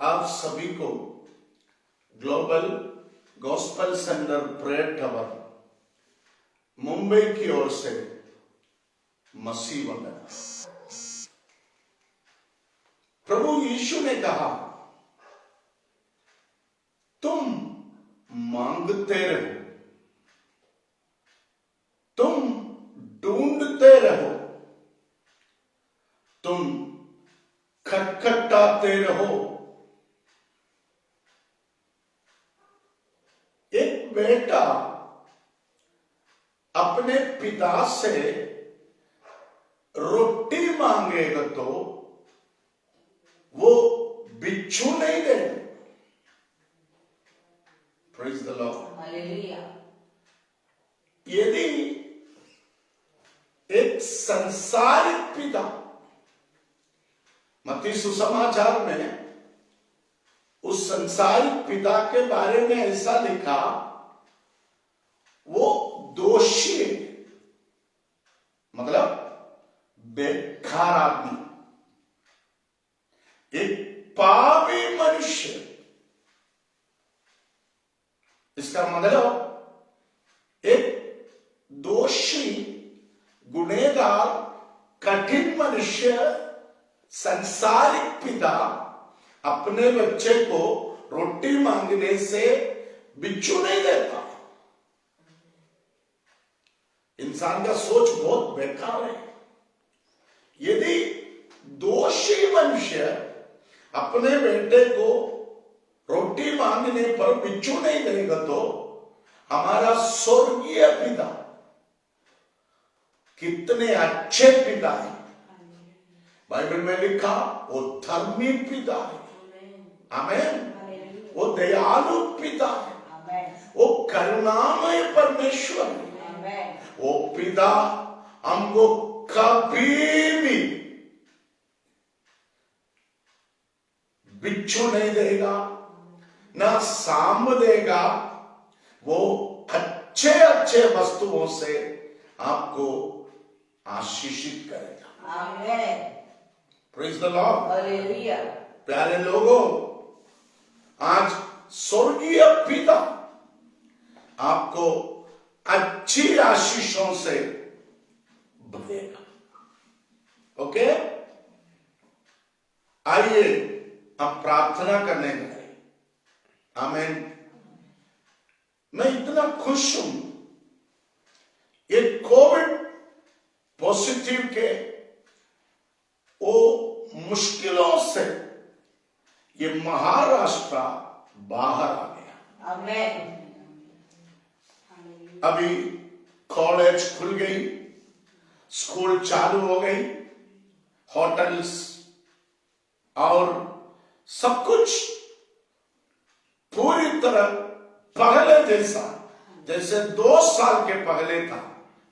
आप सभी को global gospel centre prayer tower Mumbai की ओर से मसीह वंदन। प्रभु यीशु ने कहा, तुम मांगते रहो, तुम ढूंढते रहो, तुम खटखटाते रहो। एक बेटा अपने पिता से रोटी मांगेगा तो वो बिच्छू नहीं देगा। Praise the Lord, hallelujah. यदि एक संसारिक पिता, मत्ती सुसमाचार में उस संसारिक पिता के बारे में ऐसा लिखा, वो दोषी है, मतलब बेकार आदमी, एक पापी मनुष्य। इसका मतलब एक दोषी, गुनहगार, कठिन मनुष्य, संसारिक पिता अपने बच्चे को रोटी मांगने से बिच्छू नहीं देता। इंसान का सोच बहुत बेकार है। यदि दोषी मनुष्य अपने बेटे को रोटी मांगने पर बिच्छू नहीं देगा तो हमारा स्वर्गीय पिता कितने अच्छे पिता है। बाइबल में लिखा, वो धर्मी पिता है, आमीन। वो दयालु पिता है, वो करुणामय परमेश्वर है। वो पिता हमको कभी भी बिच्छू नहीं देगा, ना सांप देगा। वो अच्छे अच्छे वस्तुओं से आपको आशीषित करेगा। आमीन। Praise the Lord, hallelujah. प्यारे लोगों, आज स्वर्गीय पिता आपको अच्छी आशीषों से भरेगा। ओके, आइए अब प्रार्थना करने लगे। आमीन। मैं इतना खुश हूं, ये कोविड पॉजिटिव के वो मुश्किलों से ये महाराष्ट्र बाहर आ गया। आमीन। अभी कॉलेज खुल गई, स्कूल चालू हो गई, होटल्स और सब कुछ पूरी तरह पहले जैसा, जैसे 2 साल के पहले था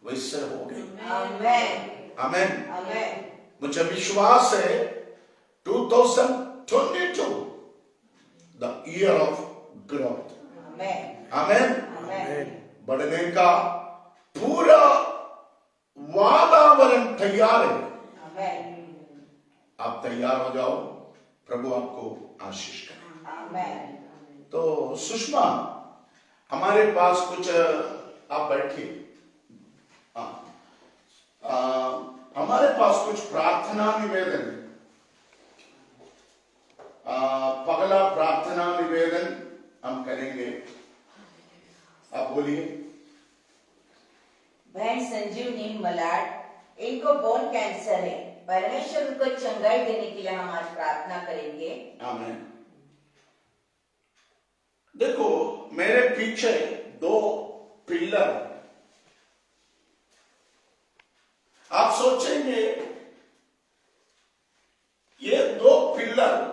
वैसे हो गई। आमीन, आमीन, आमीन। मुझे विश्वास है 2022 द ईयर ऑफ ग्रोथ। आमीन, आमीन। बढ़ने का पूरा वातावरण तैयार है। आमीन। आप तैयार हो जाओ, प्रभु आपको आशीष करे। आमीन। तो सुषमा, हमारे पास कुछ, आप बैठिए। हमारे पास कुछ प्रार्थना निवेदन, पहला प्रार्थना निवेदन हम करेंगे। आप बोलिए। बहन संजीवनी मलाड, इनको बोन कैंसर है। परमेश्वर उनको चंगाई देने के लिए हम आज प्रार्थना करेंगे। आमीन। देखो, मेरे पीछे 2 पिलर। आप सोचेंगे ये 2 पिलर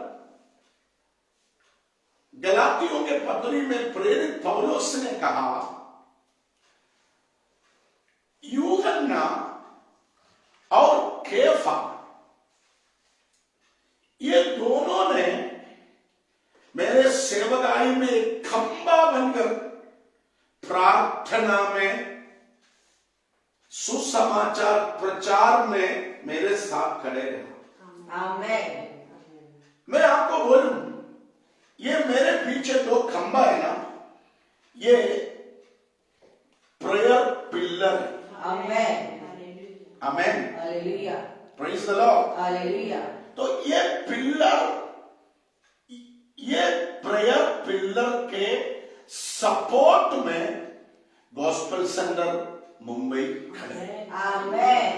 गलातियों के पत्री में प्रेरित पौलुस ने कहा, यूहन्ना और केफा, ये दोनों ने मेरे सेवकाई में एक खंबा बनकर प्रार्थना में, सुसमाचार प्रचार में मेरे साथ खड़े रहे। आमीन। मैं आपको बोलूं, ये मेरे पीछे जो खंबा है ना, ये प्रेयर पिलर है। Amen. Amen, Hallelujah. Praise the Lord. Hallelujah. तो ये पिलर, ये प्रेयर पिलर के सपोर्ट में गॉस्पेल सेंटर मुंबई खड़े हैं। Amen.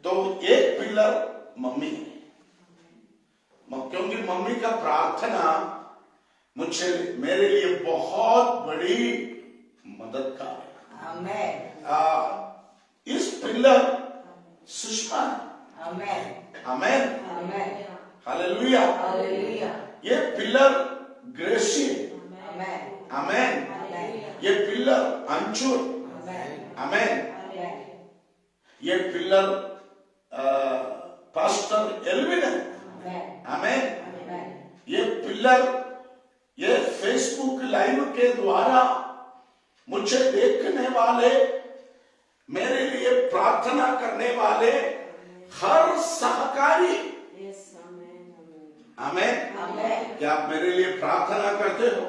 तो एक पिलर मम्मी है, क्योंकि मम्मी का प्रार्थना मुझे, मेरे लिए बहुत बड़ी मददगार है। Amen. इस पिलर सुषमा है। Amen. आमेन, Amen. हालेलुया। Hallelujah. ये पिलर ग्रेसी है। Amen. आमेन। Amen. ये पिलर अंचुर। Amen. आमेन। Amen. ये पिलर पास्टर एल्विन है। Amen. आमेन। Amen. ये पिलर, ये फेसबुक लाइव के द्वारा मुझे देखने वाले, मेरे लिए प्रार्थना करने वाले हर सहकारी, आमेन। Amen. क्या आप मेरे लिए प्रार्थना करते हो?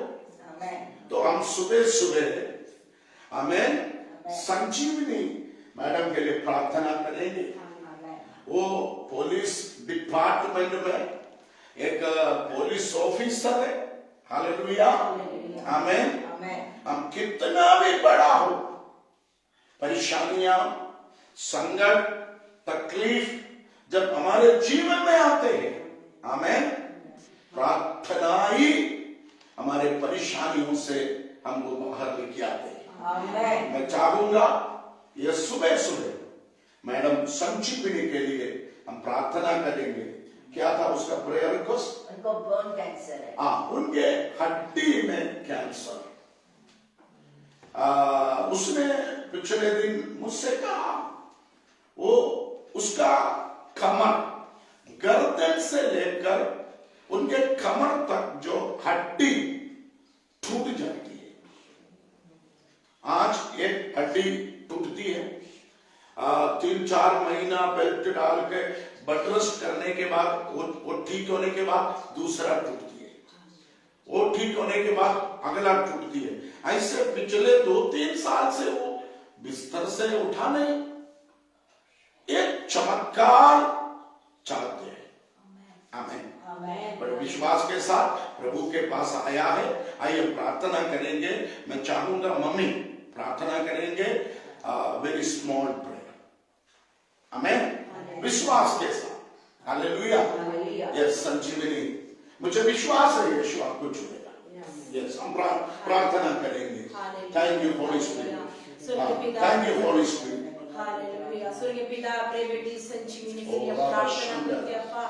Amen. तो हम सुबह सुबह, आमेन, संजीवनी मैडम के लिए प्रार्थना करेंगे। Amen. वो पुलिस डिपार्टमेंट में एक पुलिस ऑफिसर है। हालेलुया, आमेन। Amen. हम कितना भी बड़ा हो, परेशानियां, संकट, तकलीफ जब हमारे जीवन में आते हैं, आमेन, प्रार्थना ही हमारे परेशानियों से हमको बाहर लेके आते हैं। Amen. मैं चाहूंगा ये सुबह सुबह मैडम संजीवनी के लिए हम प्रार्थना करेंगे। क्या था उसका प्रेयर रिक्वेस्ट? उनको बोन कैंसर है। उनके हड्डी में कैंसर। उसने पिछले दिन मुझसे कहा, वो उसका कमर, गर्दन से लेकर उनके कमर तक जो हड्डी टूट जाती है। आज एक हड्डी टूटती है, 3-4 महीना बेल्ट डाल के बटरस करने के बाद, वो ठीक होने के बाद दूसरा टूटती है, वो ठीक होने के बाद अगला टूटती है। ऐसे पिछले 2-3 साल से वो बिस्तर से उठा नहीं। एक चमत्कार चाहते हैं। आमीन। बड़े विश्वास के साथ प्रभु के पास आया है। आइए प्रार्थना करेंगे। मैं चाहूंगा मम्मी प्रार्थना करेंगे, वेरी स्मॉल प्रेयर। आमीन, विश्वास के साथ। हालेलुया। यस संजीवनी, मुझे विश्वास है यीशु आपको छुएगा। यस, हम प्रार्थना करेंगे। Thank you Holi spirit, thank you Holi spirit. Hallelujah. स्वर्गीय पिता, प्रिय बेटी संजीवनी के लिए प्रार्थना करते हैं अप्पा,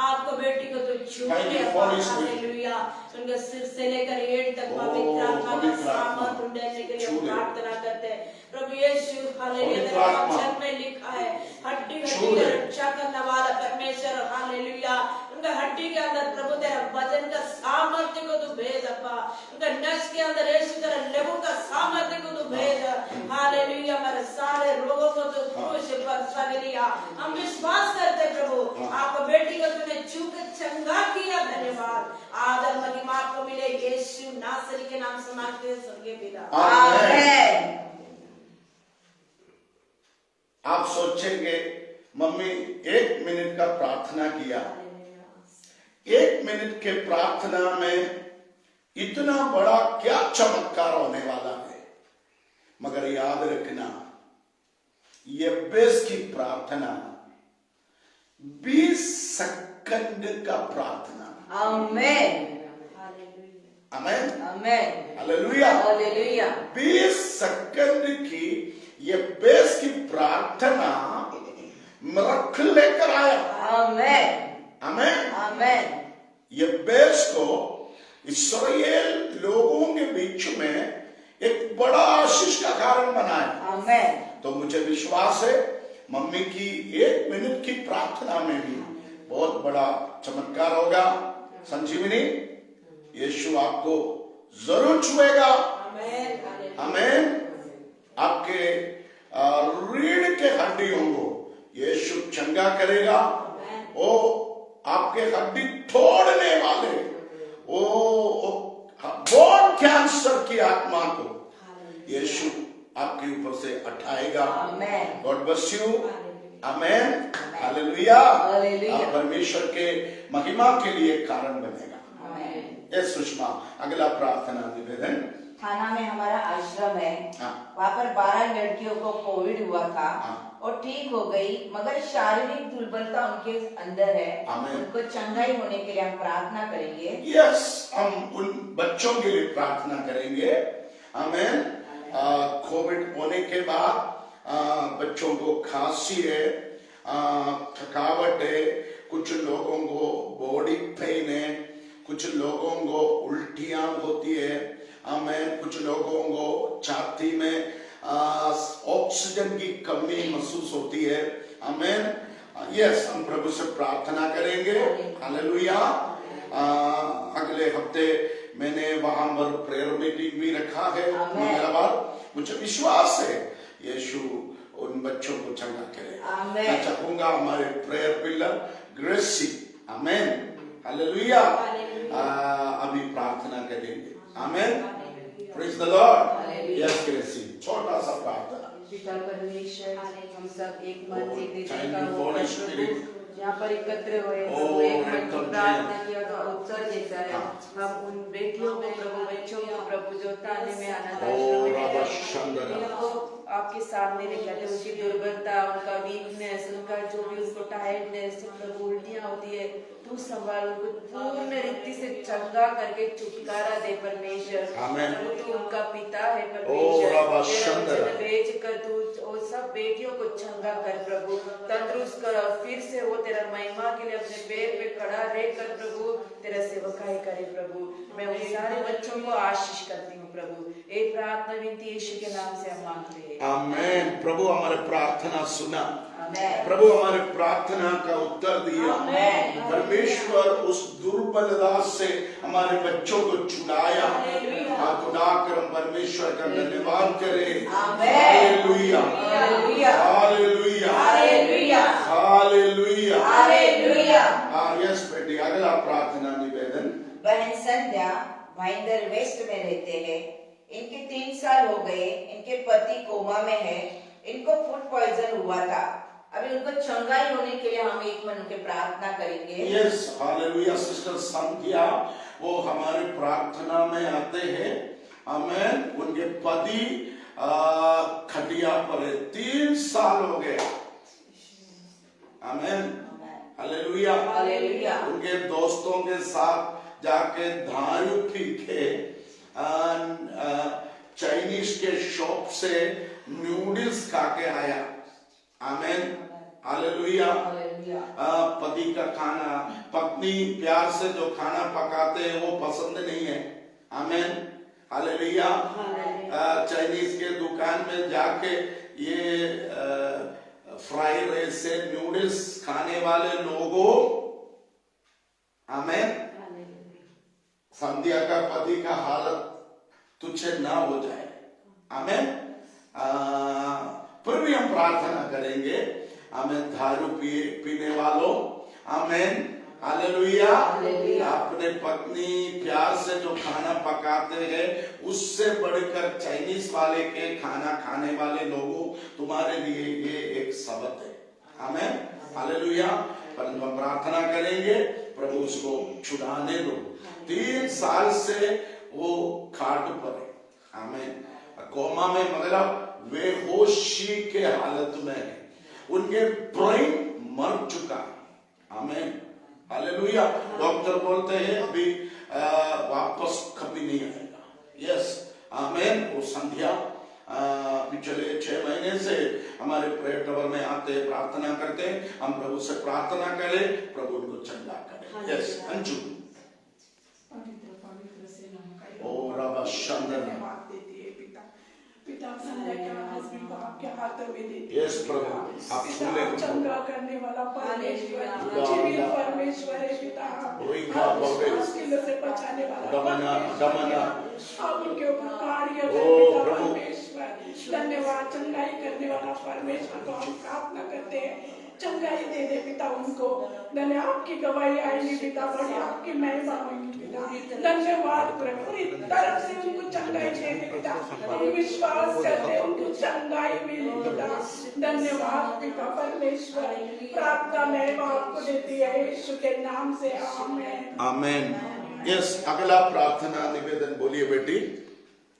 आपको बेटी को तो छूने अप्पा। हालेलुया। उनके सिर से लेकर हेड तक पवित्र आत्मा का सामर्थ उड़ने के लिए प्रार्थना करते हैं प्रभु यीशु। हालेलुया। वचन में लिखा है, हड्डी हड्डी का रक्षा करने वाला परमेश्वर। हालेलुया। उनका हड्डी के अंदर प्रभु तेरा वचन का सामर्थ्य को तू भेज अप्पा। उनका नस के अंदर यीशु तेरा लेबू का सामर्थ्य को तू भेज। हालेलुया। हमारे सारे रोगों को तू क्रूस पर सह लिया। हम विश्वास करते प्रभु, आपको बेटी को तूने छू के चंगा किया। धन्यवाद, आदर महिमा आपको मिले यीशु नासरी के नाम से मांगते हैं स्वर्गीय पिता। आमीन। आप सोचेंगे मम्मी 1 मिनट का प्रार्थना किया, 1 मिनट के प्रार्थना में इतना बड़ा क्या चमत्कार होने वाला है। मगर याद रखना, यब्बेस की प्रार्थना 20 सेकंड का प्रार्थना। आमीन। आमीन, आमीन। हालेलुया। हालेलुया। 20 सेकंड की यब्बेस की प्रार्थना मिरेकल लेकर आया। आमीन। आमीन। आमीन। यब्बेस को इस्राएल लोगों के बीच में एक बड़ा आशीष का कारण बनाया। आमीन। तो मुझे विश्वास है मम्मी की 1 मिनट की प्रार्थना में भी बहुत बड़ा चमत्कार होगा। संजीवनी, यीशु आपको जरूर छुएगा। आमीन। आपके रीढ़ के हड्डियों को यीशु चंगा करेगा। वो आपके हड्डी तोड़ने वाले, वो से हटाएगा। Amen. God bless you. Amen. Hallelujah. Hallelujah. आप परमेश्वर के महिमा के लिए कारण बनेगा। Amen. यस सुषमा, अगला प्रार्थना निवेदन। थाना में हमारा आश्रम है, हाँ। वहाँ पर 12 लड़कियों को कोविड हुआ था हाँ। और ठीक हो गई, मगर शारीरिक दुर्बलता उनके अंदर है। आमीन। उनको चंगाई होने के लिए हम प्रार्थना करेंगे। यस, हम उन बच्चों के लिए प्रार्थना करेंगे। आमीन। कोविड होने के बाद बच्चों को खांसी है, थकावट है, कुछ लोगों को बॉडी पेन है, कुछ लोगों को उल्टियां होती है। आमीन। कुछ लोगों को छाती में ऑक्सीजन की कमी महसूस होती है। आमीन। यस, हम प्रभु से प्रार्थना करेंगे। हालेलुया। अगले हफ्ते मैंने वहां पर प्रेयर मीटिंग भी रखा है मंगलवार। मुझे विश्वास है यीशु उन बच्चों को चंगा करे। मैं चाहूंगा हमारे प्रेयर पिलर ग्रेसी, आमीन, हालेलुया, अभी प्रार्थना करेंगे। आमीन। Praise the Lord. Yes Gracie, छोटा सा प्रार्थना। पिता परमेश्वर, हम सब एक मन Oh, से एक thank दिल का you, होकर Holy Spirit. प्रभु यहाँ पर एकत्र हुए Oh, प्रभु एक मन welcome, की प्रार्थना किया तो उत्तर देता है। हाँ। हम उन बेटियों को प्रभु, बच्चों को प्रभु जो ताने में अनाथ Oh, आश्रम में Rabba है, Shandara. उनको आपके सामने लेकर आते हैं। उनकी दुर्बलता, उनका वीकनेस, उनका जो भी उसको टायर्डनेस, प्रभु उल्टियाँ होती है, तू संभाल, उनको पूर्ण रीति से चंगा करके छुटकारा दे परमेश्वर। आमीन। प्रभु तू उनका पिता है Oh, परमेश्वर। Rabba तेरा Shandara. वचन भेज कर तू और सब बेटियों को चंगा कर प्रभु, तंदुरुस्त कर, और फिर से वो तेरा महिमा के लिए अपने पैर पे खड़ा रहकर प्रभु तेरा सेवकाई करे प्रभु। मैं उन सारे बच्चों को आशीष करती हूँ प्रभु। एक प्रार्थना विनती यीशु के नाम से हम मांगते हैं। आमीन। प्रभु हमारे प्रार्थना सुना, आमीन। प्रभु हमारे प्रार्थना का उत्तर दिया। आमीन। परमेश्वर उस दुर्बलता से हमारे बच्चों को छुड़ाया। हाथ उठाकर हम परमेश्वर का धन्यवाद करें। आमीन। Hallelujah, hallelujah, hallelujah, hallelujah, hallelujah, hallelujah. Yes बेटी, अगला प्रार्थना निवेदन। बहन संध्या भाईंदर वेस्ट में रहते हैं। इनके 3 साल हो गए, इनके पति कोमा में है, इनको फूड पॉइजन हुआ था। अभी उनको चंगाई होने के लिए हम एक मन के प्रार्थना करेंगे। Yes, hallelujah. सिस्टर संध्या वो हमारे प्रार्थना में आते हैं। आमीन। उनके पति खटिया पर है, 3 साल हो गए। आमीन, हालेलुया, हालेलुया। उनके दोस्तों के साथ जाके दारू पी के चाइनीज के शॉप से नूडल्स खा के आया। आमीन, हालेलुया। पति का खाना, पत्नी प्यार से जो खाना पकाते हैं वो पसंद नहीं है। आमीन, हालेलुया। चाइनीज के दुकान में जाके ये फ्राई राइस से नूडल्स खाने वाले लोगों, आमीन, संध्या का पति का हालत तुझे ना हो जाए। आमीन। फिर भी हम प्रार्थना करेंगे। आमीन। दारू पीने वालों, आमीन, हालेलुया, अपने पत्नी प्यार से जो खाना पकाते हैं उससे बढ़कर चाइनीज वाले के खाना खाने वाले लोगों, तुम्हारे लिए ये एक सबक है। आमीन, हालेलुया। परंतु हम प्रार्थना करेंगे प्रभु उसको छुड़ाने दो। 3 साल से वो खाट पर है। आमीन। कोमा में, मतलब बेहोशी के हालत में है। उनके ब्रेन मर चुका। आमीन, हालेलुया। डॉक्टर बोलते हैं अभी वापस कभी नहीं आएगा। यस, आमीन। वो संध्या पिछले 6 महीने से हमारे प्रेयर टावर में आते प्रार्थना करते हैं। हम प्रभु से प्रार्थना करें, प्रभु उनको चंगा करे। यस, अंजू। ओ रबा शंदन, पिता संध्या के हस्बैंड को आपके हाथों में देती यस प्रभु, आप सुन ले। चंगा करने वाला परमेश्वर, जीवित परमेश्वर है पिता। आप मुश्किलों से बचाने वाला परमेश्वर, आप उनके ऊपर कार्य करें पिता परमेश्वर। धन्यवाद। चंगाई करने वाला परमेश्वर को हम प्रार्थना करते हैं। चंगाई दे दे पिता उनको। धन्य आपकी गवाही आएगी पिता, बड़ी आपकी महिमा होगी पिता। धन्यवाद प्रभु, पूरी तरफ से उनको चंगाई दे दे पिता। हम विश्वास करते उनको चंगाई मिली पिता। धन्यवाद पिता परमेश्वर, प्रार्थना महिमा आपको देती है यीशु के नाम से, आमीन आमीन। यस, अगला प्रार्थना निवेदन बोलिए बेटी।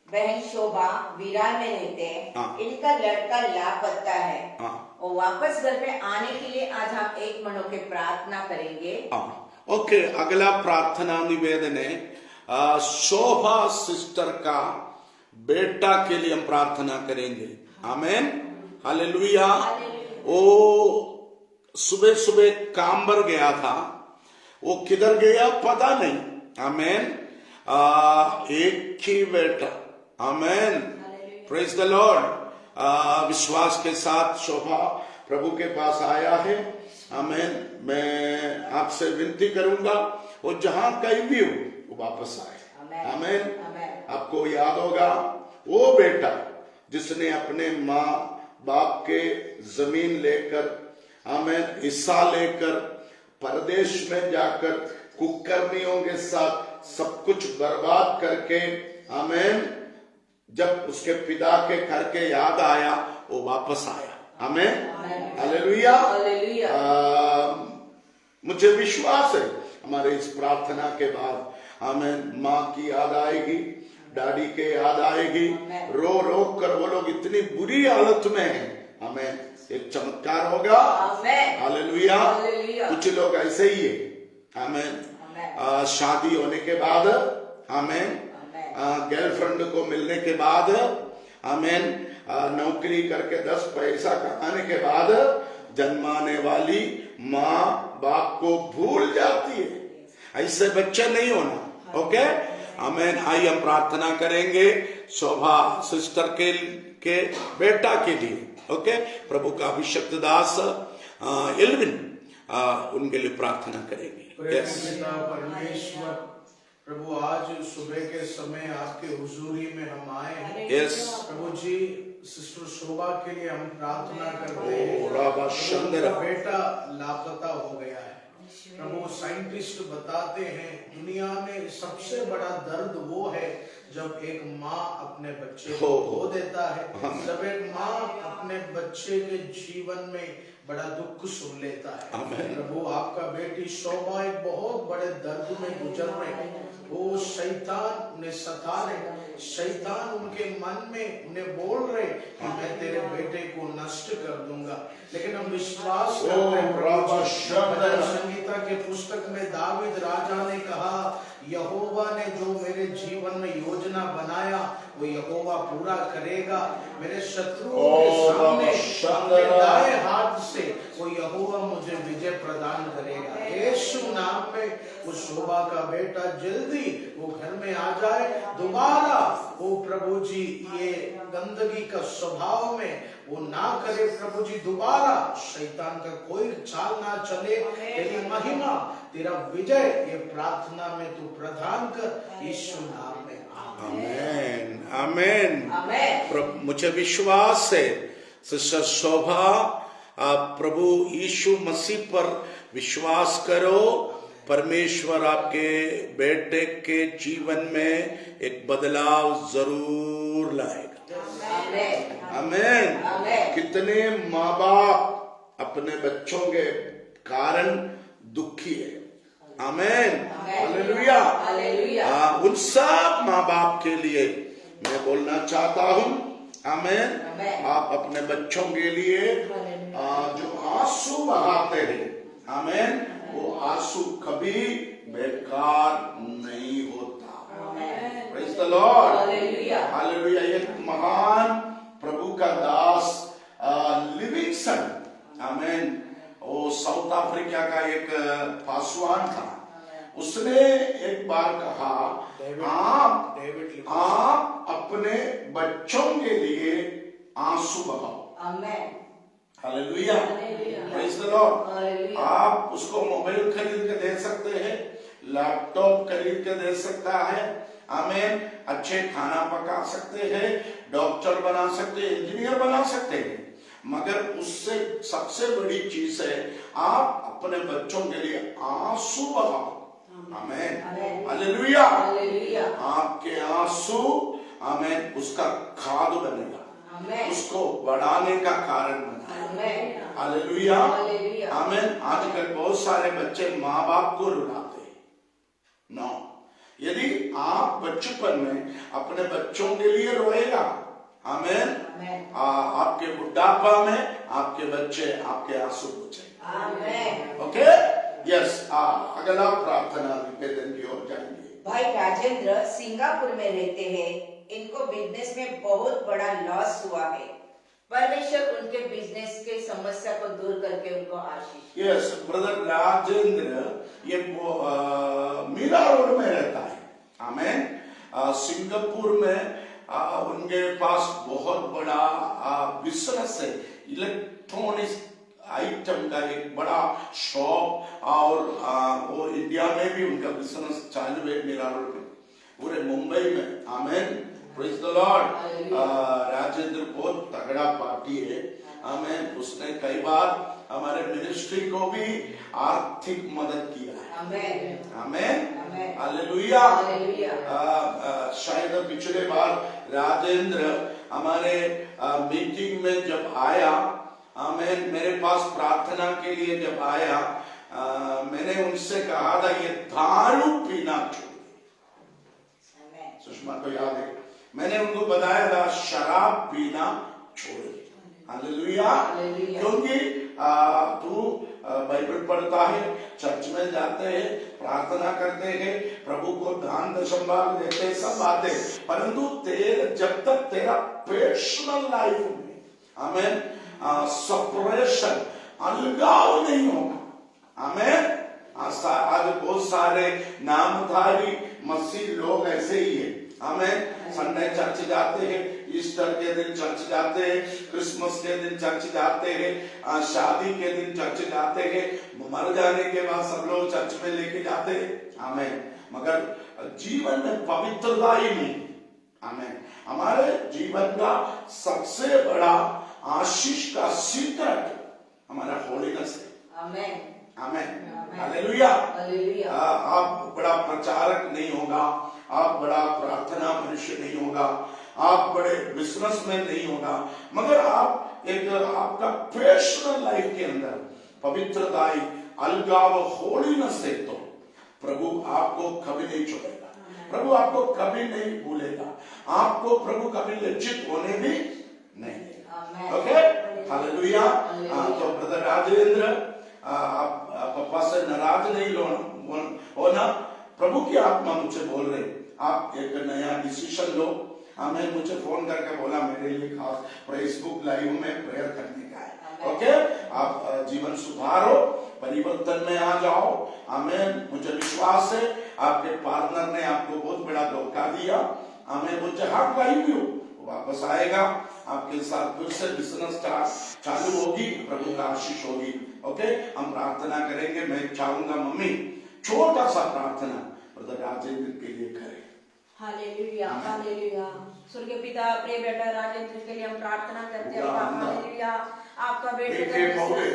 बहन शोभा विरार में रहते हैं। हाँ। इनका लड़का लापता है। हाँ। और वापस घर पे आने के लिए आज हम एक मन होकर प्रार्थना करेंगे। ओके, अगला प्रार्थना निवेदन है शोभा सिस्टर का बेटा के लिए हम प्रार्थना करेंगे। आमीन, हालेलुया। वो सुबह सुबह कांबर गया था, वो किधर गया पता नहीं। आमीन, एक ही बेटा। आमीन, प्रेज द लॉर्ड। विश्वास के साथ शोभा प्रभु के पास आया है। आमीन, मैं आपसे विनती करूंगा वो जहां कहीं भी हो वो वापस आए। आमीन। आपको याद होगा वो बेटा जिसने अपने माँ बाप के जमीन लेकर, आमीन, हिस्सा लेकर परदेश में जाकर कुकर्मियों के साथ सब कुछ बर्बाद करके, आमीन, जब उसके पिता के घर के याद आया वो वापस आया। आमीन, हालेलुया। मुझे विश्वास है हमारे इस प्रार्थना के बाद, आमीन, माँ की याद आएगी, डैडी के याद आएगी। रो रो कर वो लोग इतनी बुरी हालत में हैं। आमीन, एक चमत्कार होगा। हालेलुया। कुछ लोग ऐसे ही है। आमीन, शादी होने के बाद, आमीन, गर्लफ्रेंड को मिलने के बाद, आमीन, नौकरी करके 10 पैसा कमाने के बाद जन्माने वाली माँ बाप को भूल जाती है। ऐसे बच्चे नहीं होना। ओके, आमीन। आइए हम प्रार्थना करेंगे शोभा सिस्टर के बेटा के लिए। ओके, प्रभु का अभिषिक्त दास एल्विन उनके लिए प्रार्थना करेंगे। परमेश्वर प्रभु, आज सुबह के समय आपके हुजूरी में हम आए हैं। यस प्रभु जी, सिस्टर शोभा के लिए हम प्रार्थना करते हैं। बेटा लापता हो गया है प्रभु। साइंटिस्ट बताते हैं दुनिया में सबसे बड़ा दर्द वो है जब एक माँ अपने बच्चे को खो देता है। जब एक माँ अपने बच्चे के जीवन में बड़ा दुख सुन लेता है। प्रभु, आपका बेटी शोभा एक बहुत बड़े दर्द में गुजर रहे हैं। वो शैतान उन्हें सता रहे, शैतान उनके मन में उन्हें बोल रहे कि मैं तेरे बेटे को नष्ट कर दूंगा। लेकिन हम विश्वास करते हैं, संगीता के पुस्तक में दावीद राजा ने कहा, यहोवा ने जो मेरे जीवन में योजना बनाया वो यहोवा पूरा करेगा। मेरे शत्रुओं के सामने अपने दाएं हाथ से वो यहोवा मुझे विजय प्रदान करेगा। यीशु नाम में वो शोभा का बेटा जल्दी वो घर में आ जाए। दोबारा वो प्रभु जी ये गंदगी का स्वभाव में वो ना करे। प्रभु जी, दोबारा शैतान का कोई चाल ना चले। तेरी महिमा, तेरा विजय ये प्रार्थना में तू प्रदान कर, यीशु नाम में। आमीन, आमीन। मुझे विश्वास है सिस्टर शोभा, आप प्रभु यीशु मसीह पर विश्वास करो। परमेश्वर आपके बेटे के जीवन में एक बदलाव जरूर लाएगा। आमीन। कितने माँ बाप अपने बच्चों के कारण दुखी है। आमीन, हालेलुया। उन सब माँ बाप के लिए मैं बोलना चाहता हूँ, आमीन, आप अपने बच्चों के लिए जो आंसू बहाते हैं, आमीन, वो आंसू कभी बेकार नहीं होता। Praise the Lord, hallelujah. एक महान प्रभु का दास लिविंगस्टन, आमीन, वो साउथ अफ्रीका का एक पासवान था। उसने एक बार कहा, आप अपने बच्चों के लिए आंसू बहाओ। Hallelujah, praise the Lord. आप उसको मोबाइल खरीद के दे सकते हैं, लैपटॉप खरीद के दे सकता है, आमीन, अच्छे खाना पका सकते हैं, डॉक्टर बना सकते हैं, इंजीनियर बना सकते हैं। मगर उससे सबसे बड़ी चीज है आप अपने बच्चों के लिए आंसू बहाओ। आमीन, हालेलुया। आपके आंसू आमीन उसका खाद बनेगा, उसको बढ़ाने का कारण बनेगा। हालेलुया, आमीन। आजकल बहुत सारे बच्चे माँ बाप को रुलाते हैं। नो, यदि आप बचपन में अपने बच्चों के लिए रोएगा, आमीन, आपके बुढ़ापा में आपके बच्चे आपके आंसू पोंछेंगे। Okay, yes. अगला प्रार्थना निवेदन की ओर जाएंगे। भाई राजेंद्र सिंगापुर में रहते हैं। इनको बिजनेस में बहुत बड़ा लॉस हुआ है। परमेश्वर उनके बिजनेस के समस्या को दूर करके उनको आशीष। यस, ब्रदर राजेंद्र ये मीरा रोड में रहता है। आमीन। सिंगापुर में उनके पास बहुत बड़ा बिजनेस है, इलेक्ट्रॉनिक्स आइटम का एक बड़ा शॉप, और वो इंडिया में भी उनका बिजनेस चालू है मीरा रोड में, पूरे मुंबई में। आमीन, प्रेज द लॉर्ड। राजेंद्र बहुत तगड़ा पार्टी है। आमीन। उसने कई बार हमारे मिनिस्ट्री को भी आर्थिक मदद किया है। आमीन, हालेलुया। शायद पिछले बार राजेंद्र हमारे मीटिंग में जब आया, आमीन, मेरे पास प्रार्थना के लिए जब आया, मैंने उनसे कहा था ये दारू पीना छोड़। सुषमा को याद है, मैंने उनको बताया था शराब पीना छोड़। हालेलुया। क्योंकि तू बाइबल पढ़ता है, चर्च में जाते हैं, प्रार्थना करते हैं, प्रभु को दान दशमभाग देते हैं, सब बातें, परंतु जब तक तेरा पर्सनल लाइफ में आमीन सेपरेशन, अलगाव नहीं होगा। आमीन। आज बहुत सारे नामधारी मसीह लोग ऐसे ही है। आमीन। संडे चर्च जाते हैं, ईस्टर के दिन चर्च जाते हैं, क्रिसमस के दिन चर्च जाते हैं, शादी के दिन चर्च जाते हैं, मर जाने के बाद सब लोग चर्च में लेके जाते हैं। आमीन। मगर जीवन में पवित्रता ही नहीं। आमीन। हमारे जीवन का सबसे बड़ा आशीष का सीक्रेट हमारा होलीनेस है। आमीन, आमीन, हालेलुया। आप बड़ा प्रचारक नहीं होगा, आप बड़ा प्रार्थना मनुष्य नहीं होगा, आप बड़े बिजनेसमैन नहीं होगा, मगर आप एक आपका पर्सनल लाइफ के अंदर पवित्रता, अलगाव, होलीनेस है, तो प्रभु आपको कभी नहीं छोड़ेगा, प्रभु आपको कभी नहीं भूलेगा, आपको प्रभु कभी लज्जित होने भी नहीं देगा। Okay, hallelujah. तो ब्रदर राजेंद्र, आप पापा से नाराज नहीं होना। प्रभु की आत्मा मुझे बोल रही, आप एक नया डिसीजन लो। हमें मुझे फोन करके बोला मेरे लिए खास फेसबुक लाइव में प्रेयर करने का है। ओके, आप जीवन सुधारो, परिवर्तन में आ जाओ। हमें मुझे विश्वास है आपके पार्टनर ने आपको बहुत बड़ा धोखा दिया। हमें वो जहां कहीं भी हो वापस आएगा, आपके साथ फिर से बिजनेस चालू होगी, प्रभु का आशीष होगी। ओके, हम प्रार्थना करेंगे। मैं चाहूंगा मम्मी छोटा सा प्रार्थना ब्रदर राजेंद्र के लिए करें। Hallelujah, hallelujah. स्वर्गीय पिता, प्रिय बेटा राजेंद्र के लिए हम प्रार्थना करते हैं। हालेलुया, आपका बेटे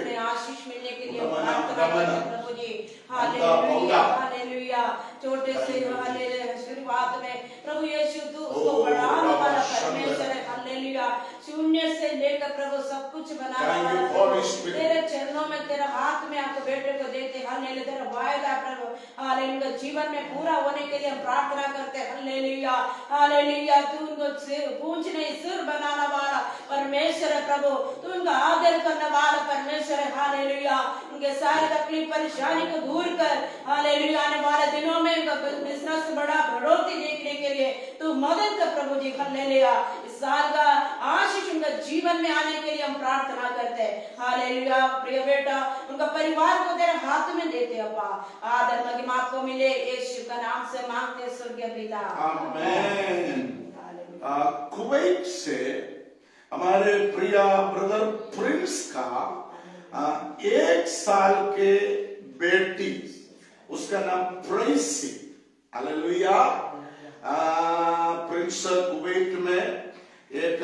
में आशीष मिलने के लिए प्रार्थना करते हैं प्रभु जी। Hallelujah, hallelujah. छोटे से हालेलुया शुरुआत में प्रभु यीशु तू उसको बढ़ाने वाला परमेश्वर है। हालेलुया, शून्य से लेकर प्रभु सब कुछ बनाने वाला तेरे चरणों में, तेरे हाथ में आपको बेटे को देते। हालेलुया, तेरा वायदा प्रभु हालेलुया जीवन में पूरा होने के लिए हम प्रार्थना करते हैं। Hallelujah, hallelujah. तू उनको पूंछ नहीं सिर बनाने वाला परमेश्वर है प्रभु, तू उनका आदर करने वाला परमेश्वर है। हालेलुया, उनके सारे तकलीफ परेशानी को दूर कर। हालेलुया, आने वाले दिनों में उनका बिजनेस बड़ा बढ़ोतरी देखने के लिए तू मदद कर प्रभु जी। हालेलुया, इस साल का आशीष उनका जीवन में आने के लिए हम प्रार्थना करते हैं। हालेलुया, प्रिय बेटा उनका परिवार को तेरे हाथ में देते अप्पा, आदर महिमा आपको मिले, यीशु का नाम से मांगते स्वर्गीय पिता, आमीन। कुवैत से हमारे प्रिय ब्रदर प्रिंस का 1 साल के बेटी, उसका नाम प्रेसी। हालेलुया। प्रिंस कुवैत में एक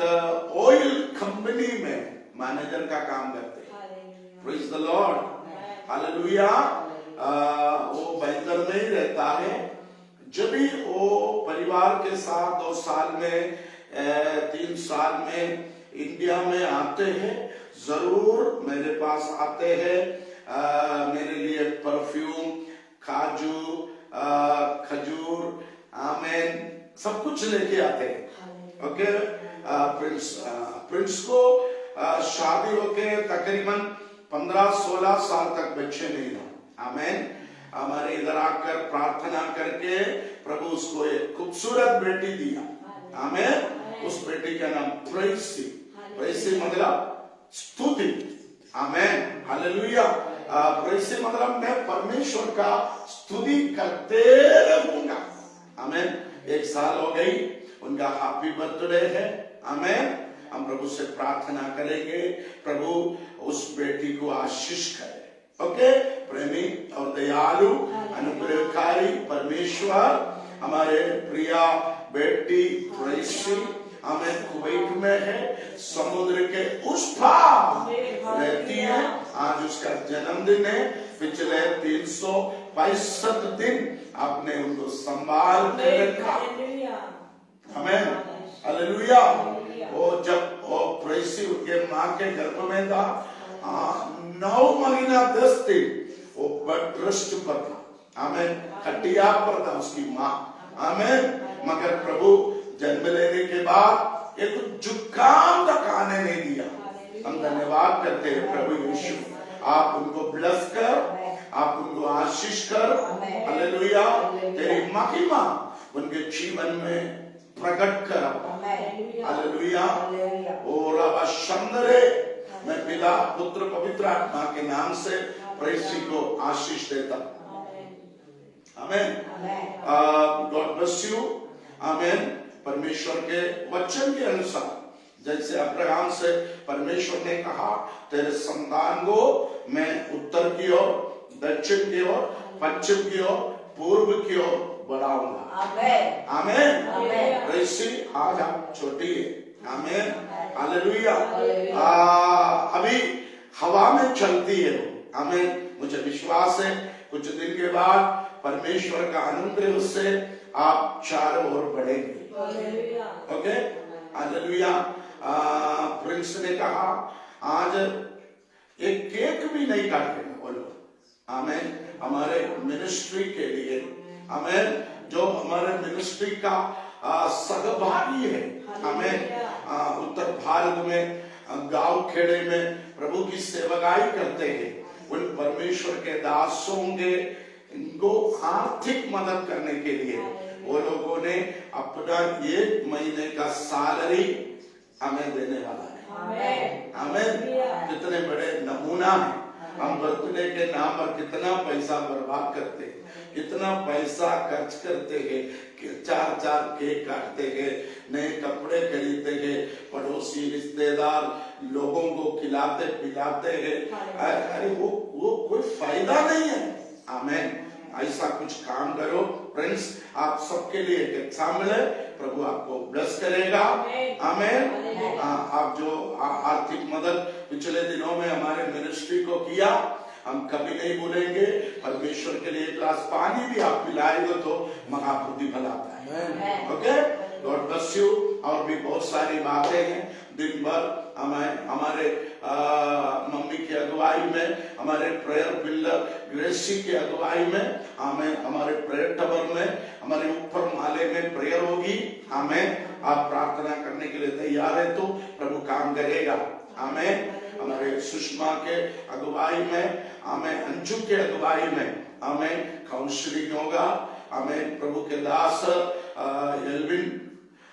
ऑयल कंपनी में मैनेजर का काम करते हैं। Praise the Lord, hallelujah. वो बैंकर में ही रहता है। जब भी वो परिवार के साथ 2 साल में 3 साल में इंडिया में आते हैं, जरूर मेरे पास आते हैं। मेरे लिए परफ्यूम, काजू, खजूर, आमेन, सब कुछ लेके आते हैं। ओके, प्रिंस को शादी होके तकरीबन 15-16 साल तक बच्चे नहीं हुए। आमेन। हमारे इधर आकर प्रार्थना करके प्रभु उसको एक खूबसूरत बेटी दिया। आमेन। उस बेटी का नाम प्रेसी। प्रेसी मतलब स्तुति। आमेन, हालेलुया। प्रेसी मतलब मैं परमेश्वर का स्तुति करते रहूंगा। आमेन। 1 साल हो गई, उनका हैप्पी बर्थडे है। आमेन। हम प्रभु से प्रार्थना करेंगे, प्रभु उस बेटी को आशीष करे। ओके, प्रेमी और दयालु अनुग्रहकारी परमेश्वर, हमारे प्रिया बेटी प्रेसी हमें कुवैत में है, समुद्र के उस पार रहती है। आज उसका जन्मदिन है। पिछले 365 दिन आपने उनको संभाल कर रखा। आमेन, हालेलुया। वो जब वो प्रेसी उनके माँ के गर्भ में था, 9 महीना 10 दिन वो बेड रेस्ट पर था। आमेन। खटिया पर था उसकी माँ। आमेन। मगर प्रभु जन्म लेने के बाद एक जुकाम तक आने नहीं दिया। हम धन्यवाद करते हैं प्रभु यीशु, आप उनको ब्लेस कर, आप उनको आशीष कर। हालेलुया। तेरी महिमा उनके जीवन में प्रकट कर। हालेलुया। और अब शंदरे, मैं पिता पुत्र पवित्र आत्मा के नाम से प्रेसी को आशीष देता। Amen. God bless you. Amen. परमेश्वर के वचन के अनुसार जैसे अब्राहम से परमेश्वर ने कहा, तेरे संतान को मैं उत्तर की ओर, दक्षिण की ओर, पश्चिम की ओर, पूर्व की ओर बढ़ाऊंगा। आमेन। आमेन। प्रेसी आज आप छोटी है। आमेन, हालेलुया। अभी हवा में चलती है। आमेन। मुझे विश्वास है कुछ दिन के बाद परमेश्वर का अनुग्रह से आप चारों ओर बढ़ेंगे। Okay, hallelujah. प्रिंस ने कहा आज एक केक भी नहीं काटेगा बोलो। आमेन। हमारे मिनिस्ट्री के लिए, आमेन, जो हमारे मिनिस्ट्री का सहभागी है। आमेन। उत्तर भारत में गांव खेड़े में प्रभु की सेवकाई करते हैं। उन परमेश्वर के दासों के इनको आर्थिक मदद करने के लिए वो लोगों ने अपना 1 महीने का सैलरी हमें देने वाला है। आमेन। कितने बड़े नमूना है। हम बर्थडे के नाम पर कितना पैसा बर्बाद करते हैं, कितना पैसा खर्च करते हैं, 4 केक काटते हैं, नए कपड़े खरीदते हैं, पड़ोसी रिश्तेदार लोगों को खिलाते पिलाते हैं। अरे वो कोई फायदा नहीं है। आमेन। ऐसा कुछ काम करो फ्रेंड्स, आप सबके लिए एक एग्जाम्पल है। प्रभु आपको ब्लेस करेगा। आमेन। आप जो आर्थिक मदद पिछले दिनों में हमारे मिनिस्ट्री को किया, हम कभी नहीं भूलेंगे। परमेश्वर के लिए एक गिलास पानी भी आप पिलाएंगे तो महाप्रभु भलाता है। Okay, God bless you. और भी बहुत सारी बातें हैं। दिन भर हमारे मम्मी की अगुवाई में, हमारे प्रेयर बिल्डर ग्रेसी की अगुवाई में, हमारे प्रेयर टवर में, हमारे ऊपर माले में प्रेयर होगी। आमेन। आप प्रार्थना करने के लिए तैयार है तो प्रभु काम करेगा। आमेन। हमारे सुषमा के अगुवाई में, आमेन, अंजू के अगुवाई में, आमेन, काउंसलिंग होगा। आमेन। प्रभु के दास एल्विन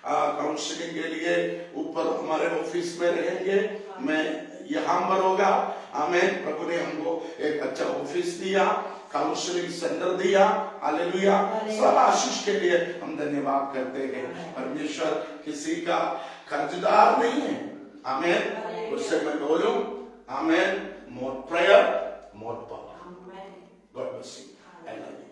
काउंसलिंग के लिए ऊपर हमारे ऑफिस में रहेंगे। मैं यहाँ पर होगा। आमेन। प्रभु ने हमको एक अच्छा ऑफिस दिया, काउंसलिंग सेंटर दिया। हालेलुया। सब आशीष के लिए हम धन्यवाद करते हैं। परमेश्वर किसी का कर्जदार नहीं है। आमेन। उससे मैं बोलूं, amen, more prayer more power. God bless you. I love you.